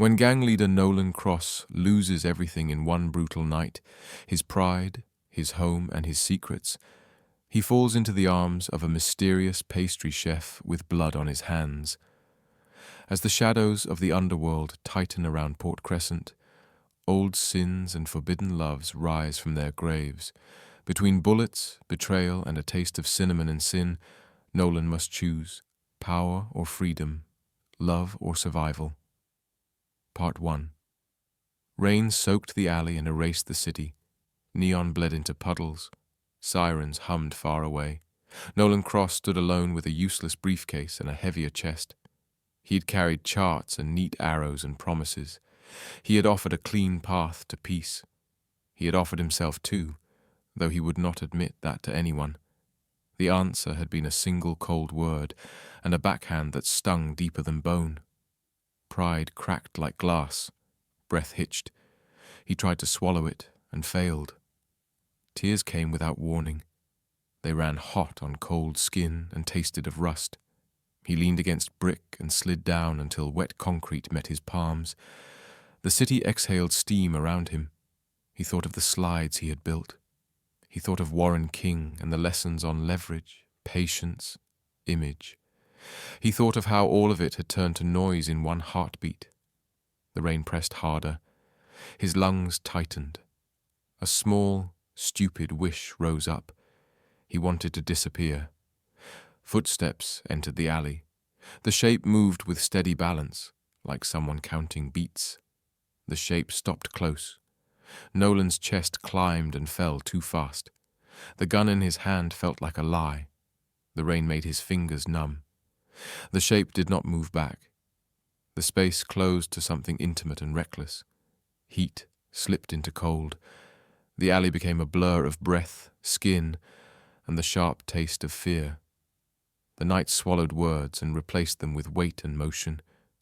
When gang leader Nolan Cross loses everything in one brutal night, his pride, his home, and his secrets, he falls into the arms of a mysterious pastry chef with blood on his hands. As the shadows of the underworld tighten around Port Crescent, old sins and forbidden loves rise from their graves. Between bullets, betrayal, and a taste of cinnamon and sin, Nolan must choose power or freedom, love or survival. Part 1. Rain soaked the alley and erased the city. Neon bled into puddles. Sirens hummed far away. Nolan Cross stood alone with a useless briefcase and a heavier chest. He had carried charts and neat arrows and promises. He had offered a clean path to peace. He had offered himself too, though he would not admit that to anyone. The answer had been a single cold word, and a backhand that stung deeper than bone. Pride cracked like glass. Breath hitched. He tried to swallow it, and failed. Tears came without warning. They ran hot on cold skin and tasted of rust. He leaned against brick and slid down until wet concrete met his palms. The city exhaled steam around him. He thought of the slides he had built. He thought of Warren King and the lessons on leverage, patience, image. He thought of how all of it had turned to noise in one heartbeat. The rain pressed harder. His lungs tightened. A small, stupid wish rose up. He wanted to disappear. Footsteps entered the alley. The shape moved with steady balance, like someone counting beats. The shape stopped close. Nolan's chest climbed and fell too fast. The gun in his hand felt like a lie. The rain made his fingers numb. The shape did not move back. The space closed to something intimate and reckless. Heat slipped into cold. The alley became a blur of breath, skin, and the sharp taste of fear. The night swallowed words and replaced them with weight and motion.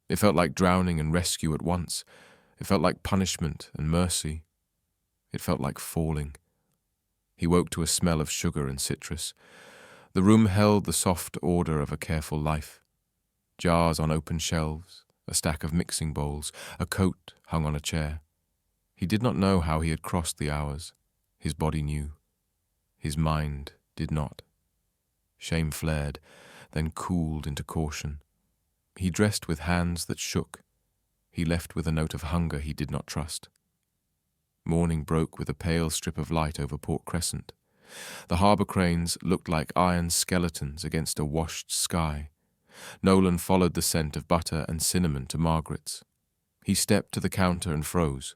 It felt like drowning and rescue at once. It felt like punishment and mercy. It felt like falling. He woke to a smell of sugar and citrus. The room held the soft order of a careful life. Jars on open shelves, a stack of mixing bowls, a coat hung on a chair. He did not know how he had crossed the hours. His body knew. His mind did not. Shame flared, then cooled into caution. He dressed with hands that shook. He left with a note of hunger he did not trust. Morning broke with a pale strip of light over Port Crescent. The harbour cranes looked like iron skeletons against a washed sky. Nolan followed the scent of butter and cinnamon to Margaret's. He stepped to the counter and froze.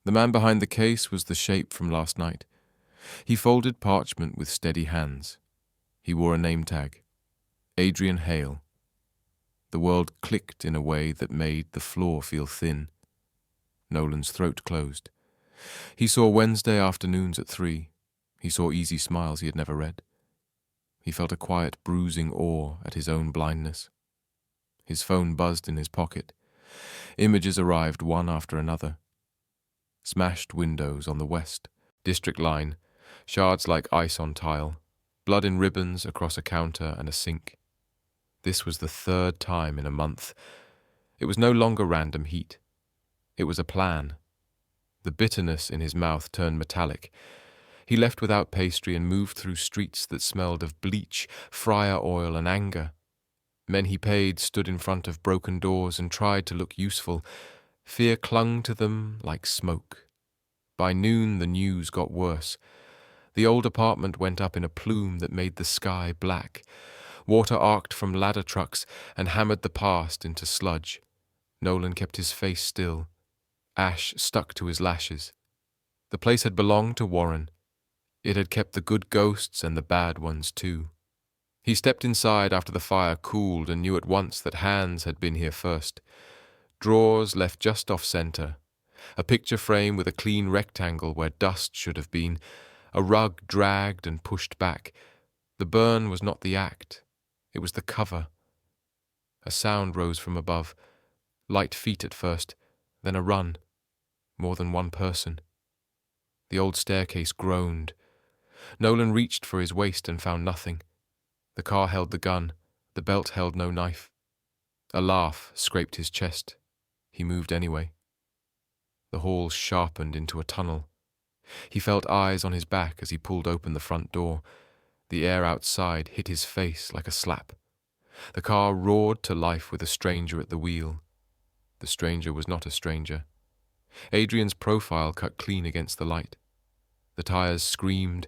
The man behind the case was the shape from last night. He folded parchment with steady hands. He wore a name tag. Adrian Hale. The world clicked in a way that made the floor feel thin. Nolan's throat closed. He saw Wednesday afternoons at 3. He saw easy smiles he had never read. He felt a quiet bruising awe at his own blindness. His phone buzzed in his pocket. Images arrived one after another. Smashed windows on the west, district line, shards like ice on tile, blood in ribbons across a counter and a sink. This was the 3rd time in a month. It was no longer random heat. It was a plan. The bitterness in his mouth turned metallic. He left without pastry and moved through streets that smelled of bleach, fryer oil, and anger. Men he paid stood in front of broken doors and tried to look useful. Fear clung to them like smoke. By noon the news got worse. The old apartment went up in a plume that made the sky black. Water arced from ladder trucks and hammered the past into sludge. Nolan kept his face still. Ash stuck to his lashes. The place had belonged to Warren. It had kept the good ghosts and the bad ones too. He stepped inside after the fire cooled and knew at once that hands had been here first. Drawers left just off-center. A picture frame with a clean rectangle where dust should have been. A rug dragged and pushed back. The burn was not the act. It was the cover. A sound rose from above. Light feet at first, then a run. More than one person. The old staircase groaned. Nolan reached for his waist and found nothing. The car held the gun. The belt held no knife. A laugh scraped his chest. He moved anyway. The hall sharpened into a tunnel. He felt eyes on his back as he pulled open the front door. The air outside hit his face like a slap. The car roared to life with a stranger at the wheel. The stranger was not a stranger. Adrian's profile cut clean against the light. The tires screamed.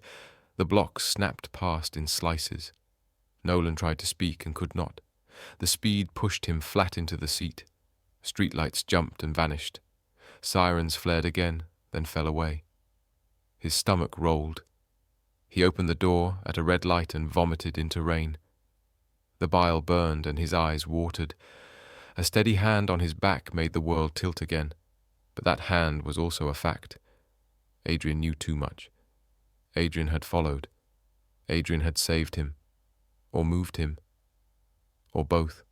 The blocks snapped past in slices. Nolan tried to speak and could not. The speed pushed him flat into the seat. Streetlights jumped and vanished. Sirens flared again, then fell away. His stomach rolled. He opened the door at a red light and vomited into rain. The bile burned and his eyes watered. A steady hand on his back made the world tilt again, but that hand was also a fact. Adrian knew too much. Adrian had followed. Adrian had saved him, or moved him, or both.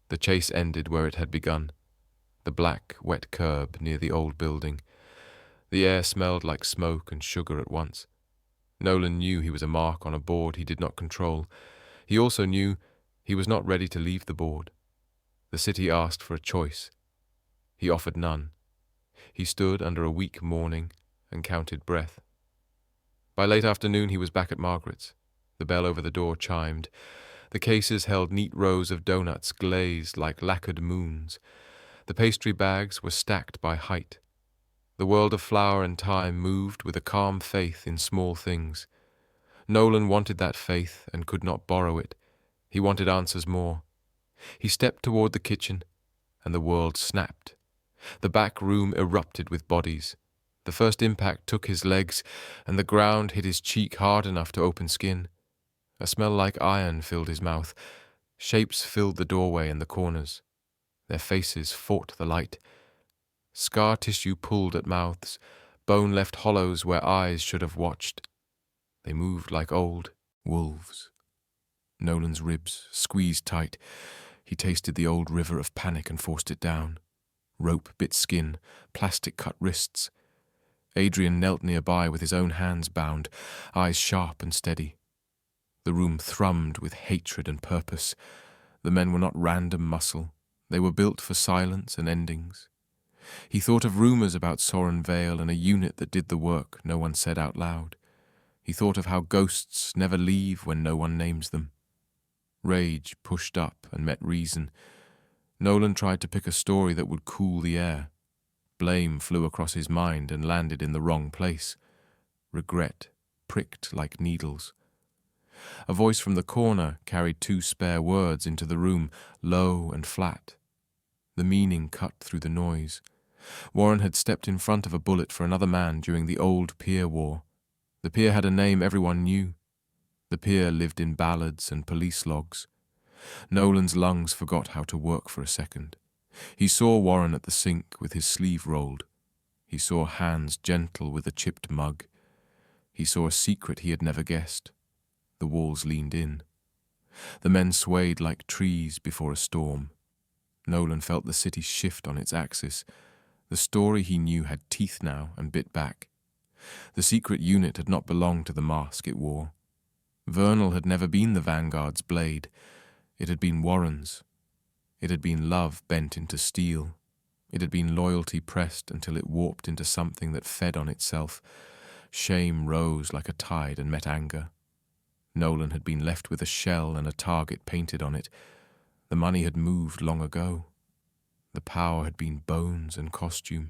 The chase ended where it had begun, the black, wet curb near the old building. The air smelled like smoke and sugar at once. Nolan knew he was a mark on a board he did not control. He also knew he was not ready to leave the board. The city asked for a choice. He offered none. He stood under a weak morning and counted breath. By late afternoon he was back at Margaret's. The bell over the door chimed. The cases held neat rows of doughnuts glazed like lacquered moons. The pastry bags were stacked by height. The world of flour and time moved with a calm faith in small things. Nolan wanted that faith and could not borrow it. He wanted answers more. He stepped toward the kitchen, and the world snapped. The back room erupted with bodies. The first impact took his legs, and the ground hit his cheek hard enough to open skin. A smell like iron filled his mouth. Shapes filled the doorway and the corners. Their faces fought the light. Scar tissue pulled at mouths. Bone left hollows where eyes should have watched. They moved like old wolves. Nolan's ribs squeezed tight. He tasted the old river of panic and forced it down. Rope bit skin, plastic cut wrists. Adrian knelt nearby with his own hands bound, eyes sharp and steady. The room thrummed with hatred and purpose. The men were not random muscle. They were built for silence and endings. He thought of rumours about Soren Vale and a unit that did the work no one said out loud. He thought of how ghosts never leave when no one names them. Rage pushed up and met reason. Nolan tried to pick a story that would cool the air. Blame flew across his mind and landed in the wrong place. Regret pricked like needles. A voice from the corner carried 2 spare words into the room, low and flat. The meaning cut through the noise. Warren had stepped in front of a bullet for another man during the old Pier War. The pier had a name everyone knew. The pier lived in ballads and police logs. Nolan's lungs forgot how to work for a second. He saw Warren at the sink with his sleeve rolled. He saw hands gentle with a chipped mug. He saw a secret he had never guessed. The walls leaned in. The men swayed like trees before a storm. Nolan felt the city shift on its axis. The story he knew had teeth now and bit back. The secret unit had not belonged to the mask it wore. VERNAL had never been the Vanguard's blade. It had been Warren's. It had been love bent into steel. It had been loyalty pressed until it warped into something that fed on itself. Shame rose like a tide and met anger. Nolan had been left with a shell and a target painted on it. The money had moved long ago. The power had been bones and costume.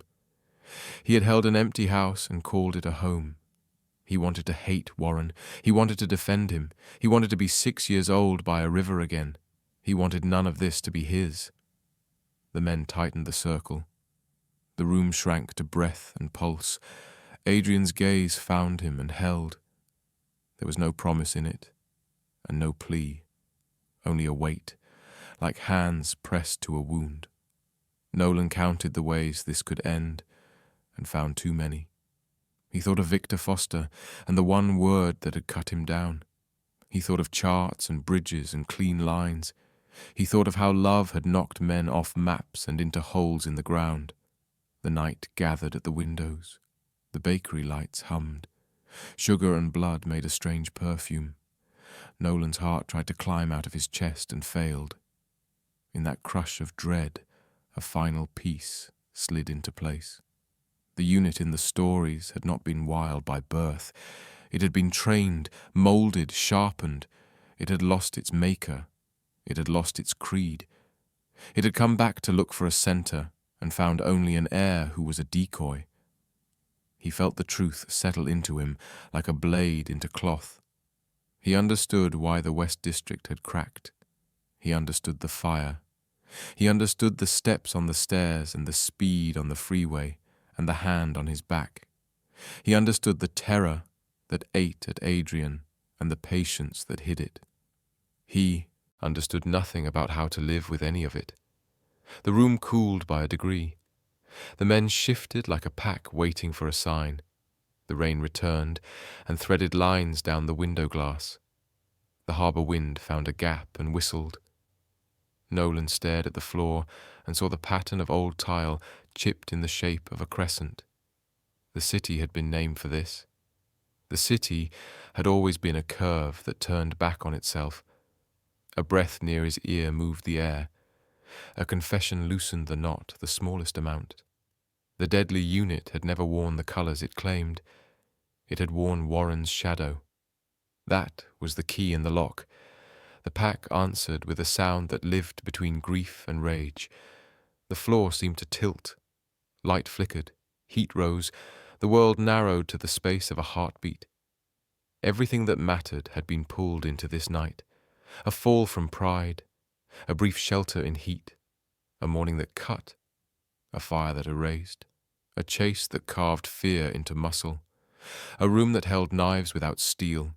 He had held an empty house and called it a home. He wanted to hate Warren. He wanted to defend him. He wanted to be 6 years old by a river again. He wanted none of this to be his. The men tightened the circle. The room shrank to breath and pulse. Adrian's gaze found him and held. There was no promise in it, and no plea, only a weight, like hands pressed to a wound. Nolan counted the ways this could end, and found too many. He thought of Victor Foster and the one word that had cut him down. He thought of charts and bridges and clean lines. He thought of how love had knocked men off maps and into holes in the ground. The night gathered at the windows. The bakery lights hummed. Sugar and blood made a strange perfume. Nolan's heart tried to climb out of his chest and failed. In that crush of dread, a final piece slid into place. The unit in the stories had not been wild by birth. It had been trained, moulded, sharpened. It had lost its maker. It had lost its creed. It had come back to look for a center and found only an heir who was a decoy. He felt the truth settle into him like a blade into cloth. He understood why the West District had cracked. He understood the fire. He understood the steps on the stairs and the speed on the freeway and the hand on his back. He understood the terror that ate at Adrian and the patience that hid it. He understood nothing about how to live with any of it. The room cooled by a degree. The men shifted like a pack waiting for a sign. The rain returned and threaded lines down the window glass. The harbour wind found a gap and whistled. Nolan stared at the floor and saw the pattern of old tile chipped in the shape of a crescent. The city had been named for this. The city had always been a curve that turned back on itself. A breath near his ear moved the air. A confession loosened the knot the smallest amount. The deadly unit had never worn the colours it claimed. It had worn Warren's shadow. That was the key in the lock. The pack answered with a sound that lived between grief and rage. The floor seemed to tilt. Light flickered. Heat rose. The world narrowed to the space of a heartbeat. Everything that mattered had been pulled into this night. A fall from pride. A brief shelter in heat. A morning that cut. A fire that erased. A chase that carved fear into muscle. A room that held knives without steel.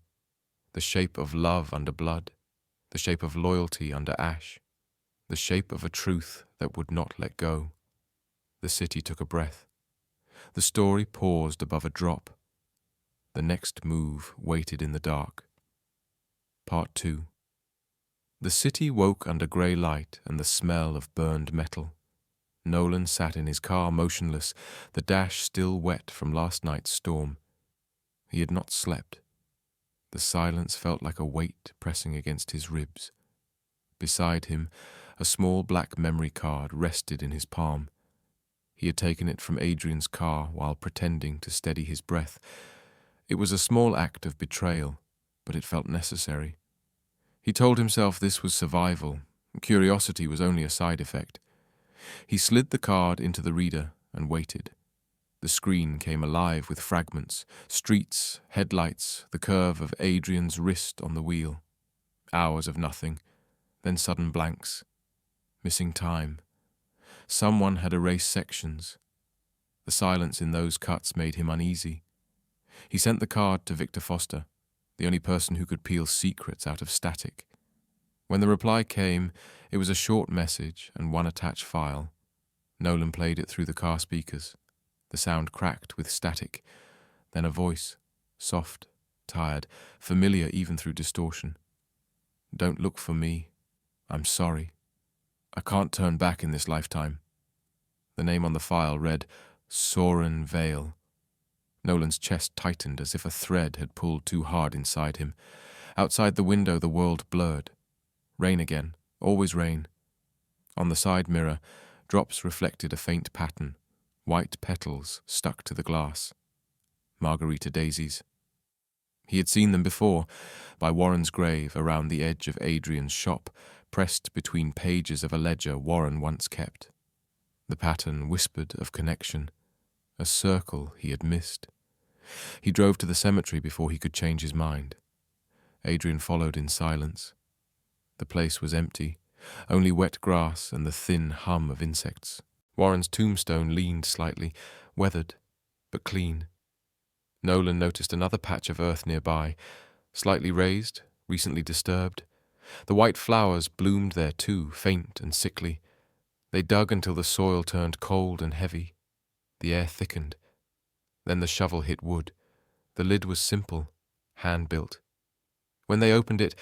The shape of love under blood. The shape of loyalty under ash. The shape of a truth that would not let go. The city took a breath. The story paused above a drop. The next move waited in the dark. Part 2. The city woke under grey light and the smell of burned metal. Nolan sat in his car motionless, the dash still wet from last night's storm. He had not slept. The silence felt like a weight pressing against his ribs. Beside him, a small black memory card rested in his palm. He had taken it from Adrian's car while pretending to steady his breath. It was a small act of betrayal, but it felt necessary. He told himself this was survival. Curiosity was only a side effect. He slid the card into the reader and waited. The screen came alive with fragments, streets, headlights, the curve of Adrian's wrist on the wheel. Hours of nothing, then sudden blanks. Missing time. Someone had erased sections. The silence in those cuts made him uneasy. He sent the card to Victor Foster, the only person who could peel secrets out of static. When the reply came, it was a short message and one attached file. Nolan played it through the car speakers. The sound cracked with static. Then a voice, soft, tired, familiar even through distortion. "Don't look for me. I'm sorry. I can't turn back in this lifetime." The name on the file read Soren Vale. Nolan's chest tightened as if a thread had pulled too hard inside him. Outside the window the world blurred. Rain again, always rain. On the side mirror, drops reflected a faint pattern. White petals stuck to the glass. Margarita daisies. He had seen them before, by Warren's grave around the edge of Adrian's shop, pressed between pages of a ledger Warren once kept. The pattern whispered of connection, a circle he had missed. He drove to the cemetery before he could change his mind. Adrian followed in silence. The place was empty, only wet grass and the thin hum of insects. Warren's tombstone leaned slightly, weathered, but clean. Nolan noticed another patch of earth nearby, slightly raised, recently disturbed. The white flowers bloomed there too, faint and sickly. They dug until the soil turned cold and heavy. The air thickened. Then the shovel hit wood. The lid was simple, hand-built. When they opened it,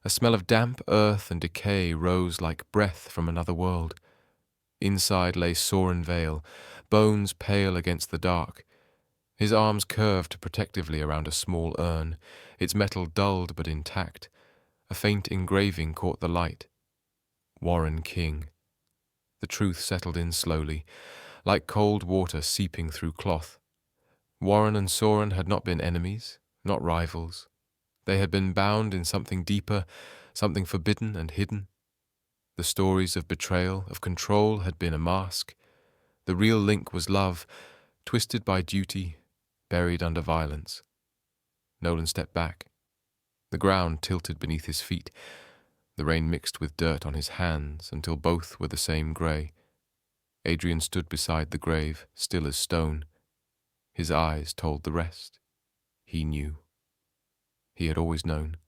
a smell of damp earth and decay rose like breath from another world. Inside lay Soren Vale, bones pale against the dark. His arms curved protectively around a small urn, its metal dulled but intact. A faint engraving caught the light. Warren King. The The truth settled in slowly, like cold water seeping through cloth. Warren and Soren had not been enemies, not rivals. They had been bound in something deeper, something forbidden and hidden. The stories of betrayal, of control, had been a mask. The real link was love, twisted by duty, buried under violence. Nolan stepped back. The ground tilted beneath his feet. The rain mixed with dirt on his hands until both were the same grey. Adrian stood beside the grave, still as stone. His eyes told the rest. He knew. He had always known.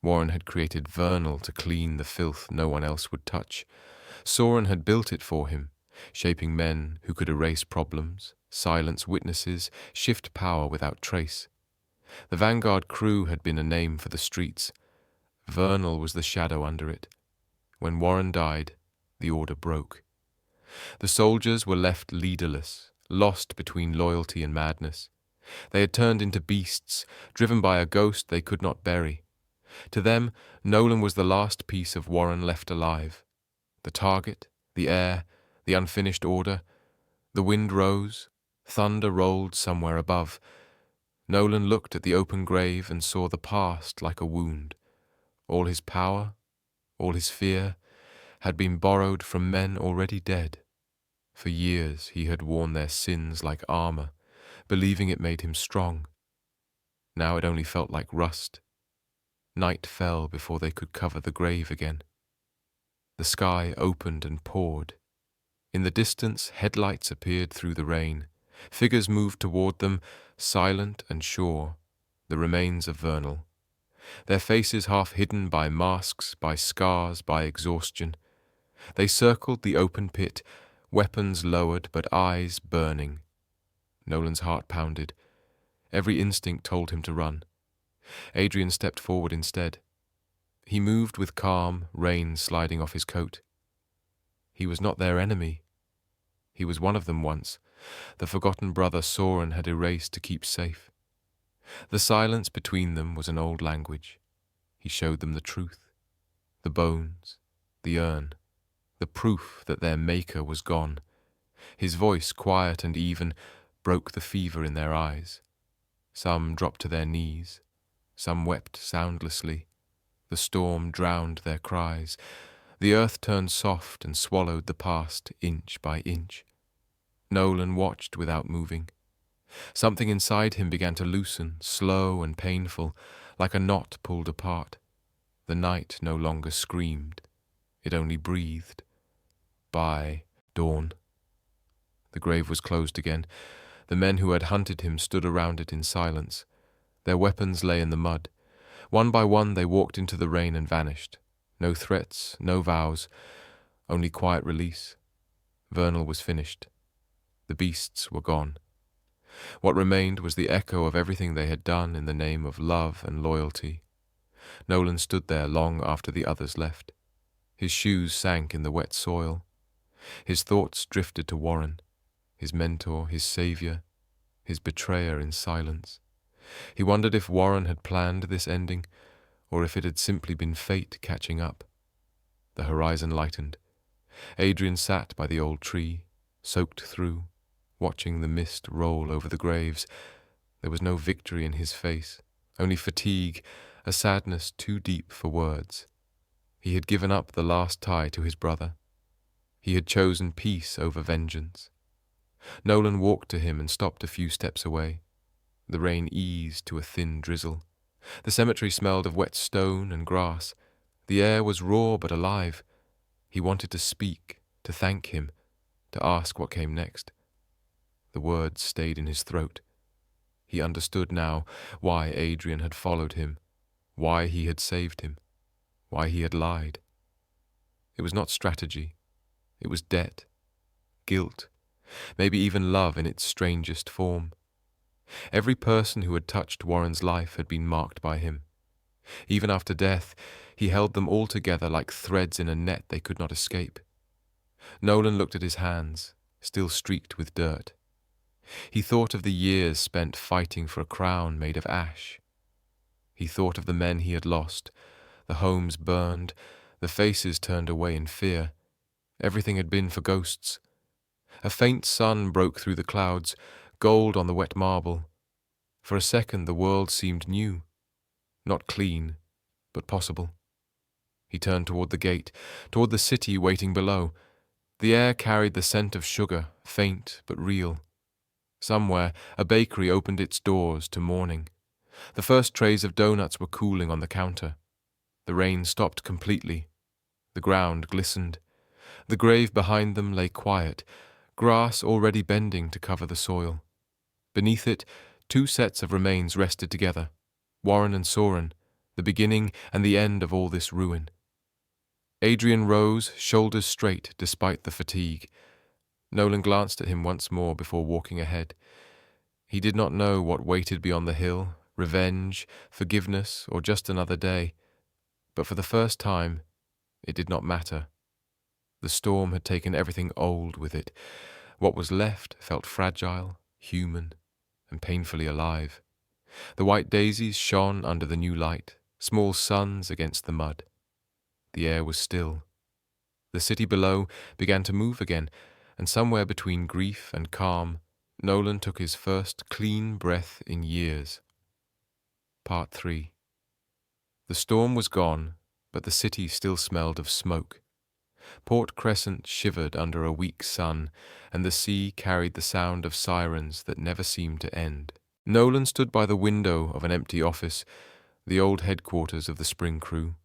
Warren had created VERNAL to clean the filth no one else would touch. Soren had built it for him, shaping men who could erase problems, silence witnesses, shift power without trace. The Vanguard crew had been a name for the streets. VERNAL was the shadow under it. When Warren died, the order broke. The soldiers were left leaderless, lost between loyalty and madness. They had turned into beasts, driven by a ghost they could not bury. To them, Nolan was the last piece of Warren left alive. The target, the air, the unfinished order. The wind rose, thunder rolled somewhere above. Nolan looked at the open grave and saw the past like a wound. All his power, all his fear, had been borrowed from men already dead. For years he had worn their sins like armor, believing it made him strong. Now it only felt like rust. Night fell before they could cover the grave again. The sky opened and poured. In the distance, headlights appeared through the rain. Figures moved toward them, silent and sure, the remains of VERNAL. Their faces half hidden by masks, by scars, by exhaustion. They circled the open pit, weapons lowered but eyes burning. Nolan's heart pounded. Every instinct told him to run. Adrian stepped forward instead. He moved with calm, rain sliding off his coat. He was not their enemy. He was one of them once. The forgotten brother Soren had erased to keep safe. The silence between them was an old language. He showed them the truth, the bones, the urn, the proof that their maker was gone. His voice, quiet and even, broke the fever in their eyes. Some dropped to their knees. Some wept soundlessly. The storm drowned their cries. The earth turned soft and swallowed the past inch by inch. Nolan watched without moving. Something inside him began to loosen, slow and painful, like a knot pulled apart. The night no longer screamed. It only breathed. By dawn. The grave was closed again. The men who had hunted him stood around it in silence. Their weapons lay in the mud. One by one they walked into the rain and vanished. No threats, no vows, only quiet release. VERNAL was finished. The beasts were gone. What remained was the echo of everything they had done in the name of love and loyalty. Nolan stood there long after the others left. His shoes sank in the wet soil. His thoughts drifted to Warren, his mentor, his savior, his betrayer in silence. He wondered if Warren had planned this ending, or if it had simply been fate catching up. The horizon lightened. Adrian sat by the old tree, soaked through, watching the mist roll over the graves. There was no victory in his face, only fatigue, a sadness too deep for words. He had given up the last tie to his brother. He had chosen peace over vengeance. Nolan walked to him and stopped a few steps away. The rain eased to a thin drizzle. The cemetery smelled of wet stone and grass. The air was raw but alive. He wanted to speak, to thank him, to ask what came next. The words stayed in his throat. He understood now why Adrian had followed him, why he had saved him, why he had lied. It was not strategy. It was debt, guilt, maybe even love in its strangest form. Every person who had touched Warren's life had been marked by him. Even after death, he held them all together like threads in a net they could not escape. Nolan looked at his hands, still streaked with dirt. He thought of the years spent fighting for a crown made of ash. He thought of the men he had lost, the homes burned, the faces turned away in fear. Everything had been for ghosts. A faint sun broke through the clouds, gold on the wet marble. For a second the world seemed new, not clean, but possible. He turned toward the gate, toward the city waiting below. The air carried the scent of sugar, faint but real. Somewhere, a bakery opened its doors to morning. The first trays of donuts were cooling on the counter. The rain stopped completely. The ground glistened. The grave behind them lay quiet, grass already bending to cover the soil. Beneath it, two sets of remains rested together, Warren and Soren, the beginning and the end of all this ruin. Adrian rose, shoulders straight despite the fatigue. Nolan glanced at him once more before walking ahead. He did not know what waited beyond the hill, revenge, forgiveness, or just another day. But for the first time, it did not matter. The storm had taken everything old with it. What was left felt fragile, human, and painfully alive. The white daisies shone under the new light, small suns against the mud. The air was still. The city below began to move again, and somewhere between grief and calm, Nolan took his first clean breath in years. Part 3. The storm was gone, but the city still smelled of smoke. Port Crescent shivered under a weak sun, and the sea carried the sound of sirens that never seemed to end. Nolan stood by the window of an empty office, the old headquarters of the spring crew.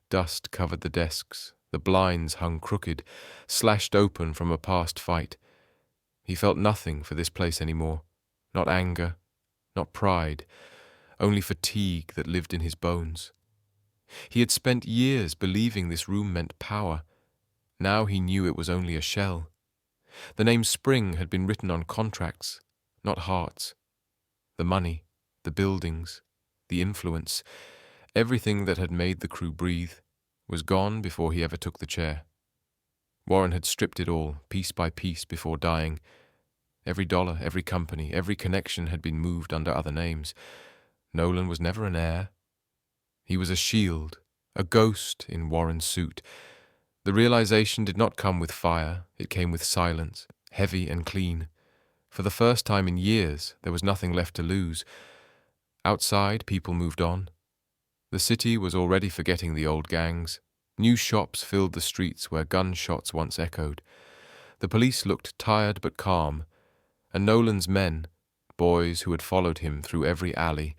Dust covered the desks, the blinds hung crooked, slashed open from a past fight. He felt nothing for this place anymore, not anger, not pride, only fatigue that lived in his bones. He had spent years believing this room meant power. Now he knew it was only a shell. The name Spring had been written on contracts, not hearts. The money, the buildings, the influence, everything that had made the crew breathe, was gone before he ever took the chair. Warren had stripped it all, piece by piece, before dying. Every dollar, every company, every connection had been moved under other names. Nolan was never an heir. He was a shield, a ghost in Warren's suit. The realization did not come with fire, it came with silence, heavy and clean. For the first time in years, there was nothing left to lose. Outside, people moved on. The city was already forgetting the old gangs. New shops filled the streets where gunshots once echoed. The police looked tired but calm, and Nolan's men, boys who had followed him through every alley,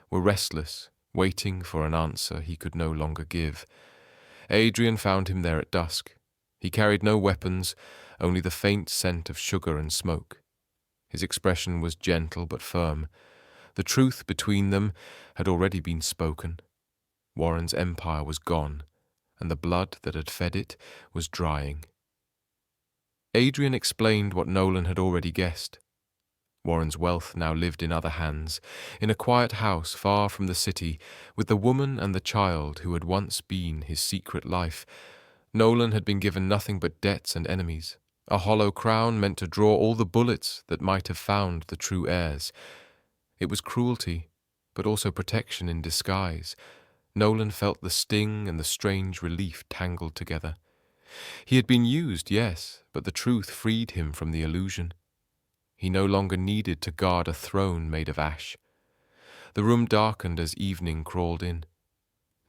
were restless, waiting for an answer he could no longer give. Adrian found him there at dusk. He carried no weapons, only the faint scent of sugar and smoke. His expression was gentle but firm. The truth between them had already been spoken. Warren's empire was gone, and the blood that had fed it was drying. Adrian explained what Nolan had already guessed. Warren's wealth now lived in other hands, in a quiet house far from the city, with the woman and the child who had once been his secret life. Nolan had been given nothing but debts and enemies, a hollow crown meant to draw all the bullets that might have found the true heirs. It was cruelty, but also protection in disguise. Nolan felt the sting and the strange relief tangled together. He had been used, yes, but the truth freed him from the illusion. He no longer needed to guard a throne made of ash. The room darkened as evening crawled in.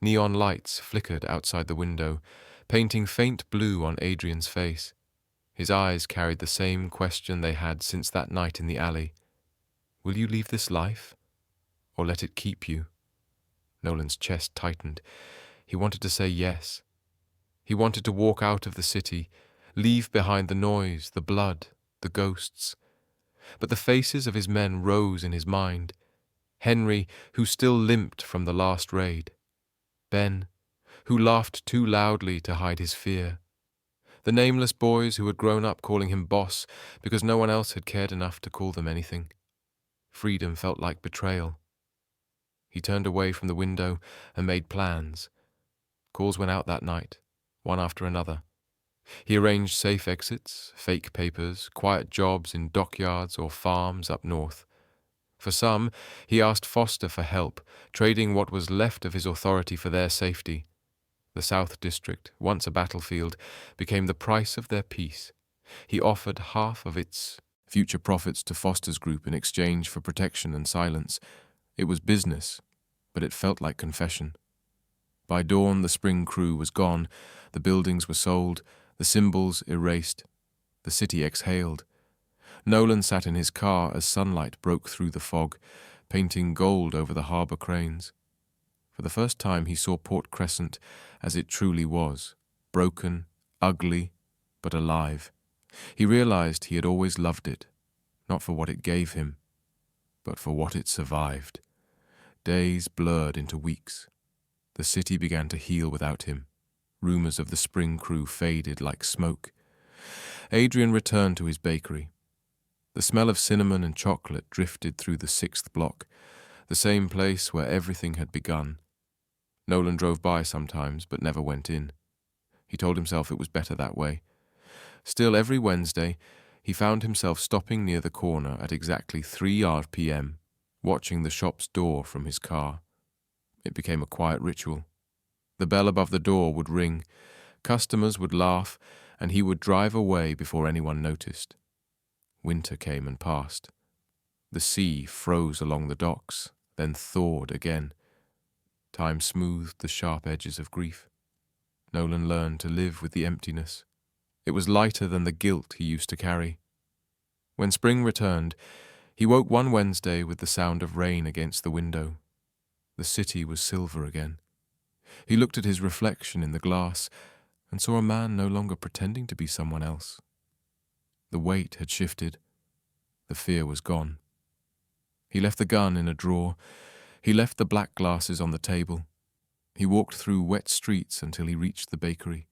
Neon lights flickered outside the window, painting faint blue on Adrian's face. His eyes carried the same question they had since that night in the alley. Will you leave this life, or let it keep you? Nolan's chest tightened. He wanted to say yes. He wanted to walk out of the city, leave behind the noise, the blood, the ghosts. But the faces of his men rose in his mind. Henry, who still limped from the last raid. Ben, who laughed too loudly to hide his fear. The nameless boys who had grown up calling him boss because no one else had cared enough to call them anything. Freedom felt like betrayal. He turned away from the window and made plans. Calls went out that night, one after another. He arranged safe exits, fake papers, quiet jobs in dockyards or farms up north. For some, he asked Foster for help, trading what was left of his authority for their safety. The South District, once a battlefield, became the price of their peace. He offered half of its future profits to Foster's group in exchange for protection and silence. It was business, but it felt like confession. By dawn, the spring crew was gone, the buildings were sold, the symbols erased, the city exhaled. Nolan sat in his car as sunlight broke through the fog, painting gold over the harbour cranes. For the first time he saw Port Crescent as it truly was, broken, ugly, but alive. He realized he had always loved it, not for what it gave him, but for what it survived. Days blurred into weeks. The city began to heal without him. Rumours of the spring crew faded like smoke. Adrian returned to his bakery. The smell of cinnamon and chocolate drifted through the 6th block, the same place where everything had begun. Nolan drove by sometimes, but never went in. He told himself it was better that way. Still, every Wednesday, he found himself stopping near the corner at exactly 3 p.m., watching the shop's door from his car. It became a quiet ritual. The bell above the door would ring, customers would laugh, and he would drive away before anyone noticed. Winter came and passed. The sea froze along the docks, then thawed again. Time smoothed the sharp edges of grief. Nolan learned to live with the emptiness. It was lighter than the guilt he used to carry. When spring returned, he woke one Wednesday with the sound of rain against the window. The city was silver again. He looked at his reflection in the glass and saw a man no longer pretending to be someone else. The weight had shifted. The fear was gone. He left the gun in a drawer. He left the black glasses on the table. He walked through wet streets until he reached the bakery.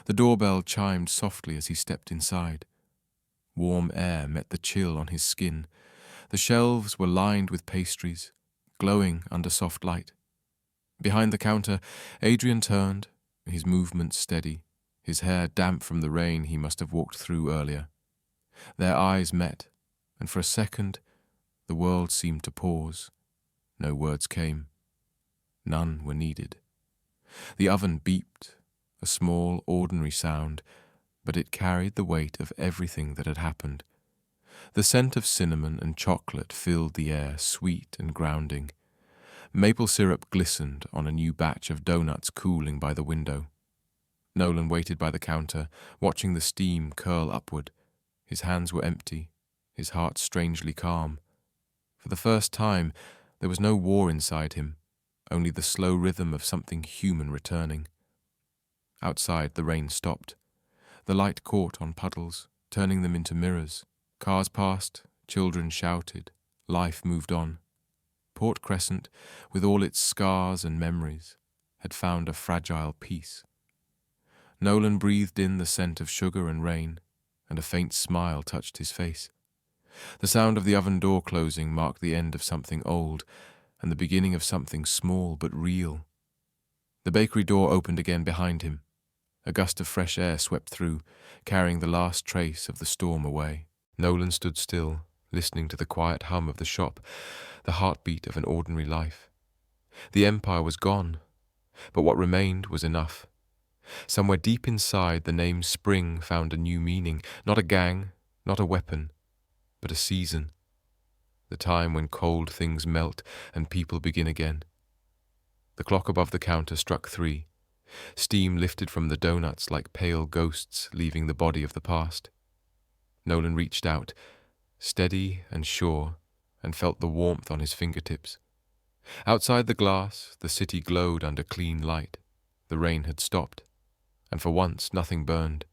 The doorbell chimed softly as he stepped inside. Warm air met the chill on his skin. The shelves were lined with pastries, glowing under soft light. Behind the counter, Adrian turned, his movements steady, his hair damp from the rain he must have walked through earlier. Their eyes met, and for a second, the world seemed to pause. No words came. None were needed. The oven beeped, a small, ordinary sound, but it carried the weight of everything that had happened. The scent of cinnamon and chocolate filled the air, sweet and grounding. Maple syrup glistened on a new batch of donuts cooling by the window. Nolan waited by the counter, watching the steam curl upward. His hands were empty, his heart strangely calm. For the first time, there was no war inside him, only the slow rhythm of something human returning. Outside, the rain stopped. The light caught on puddles, turning them into mirrors. Cars passed, children shouted, life moved on. Port Crescent, with all its scars and memories, had found a fragile peace. Nolan breathed in the scent of sugar and rain, and a faint smile touched his face. The sound of the oven door closing marked the end of something old, and the beginning of something small but real. The bakery door opened again behind him. A gust of fresh air swept through, carrying the last trace of the storm away. Nolan stood still, listening to the quiet hum of the shop, the heartbeat of an ordinary life. The empire was gone, but what remained was enough. Somewhere deep inside, the name Spring found a new meaning, not a gang, not a weapon, but a season. The time when cold things melt and people begin again. The clock above the counter struck 3. Steam lifted from the donuts like pale ghosts leaving the body of the past. Nolan reached out, steady and sure, and felt the warmth on his fingertips. Outside the glass, the city glowed under clean light. The rain had stopped, and for once nothing burned.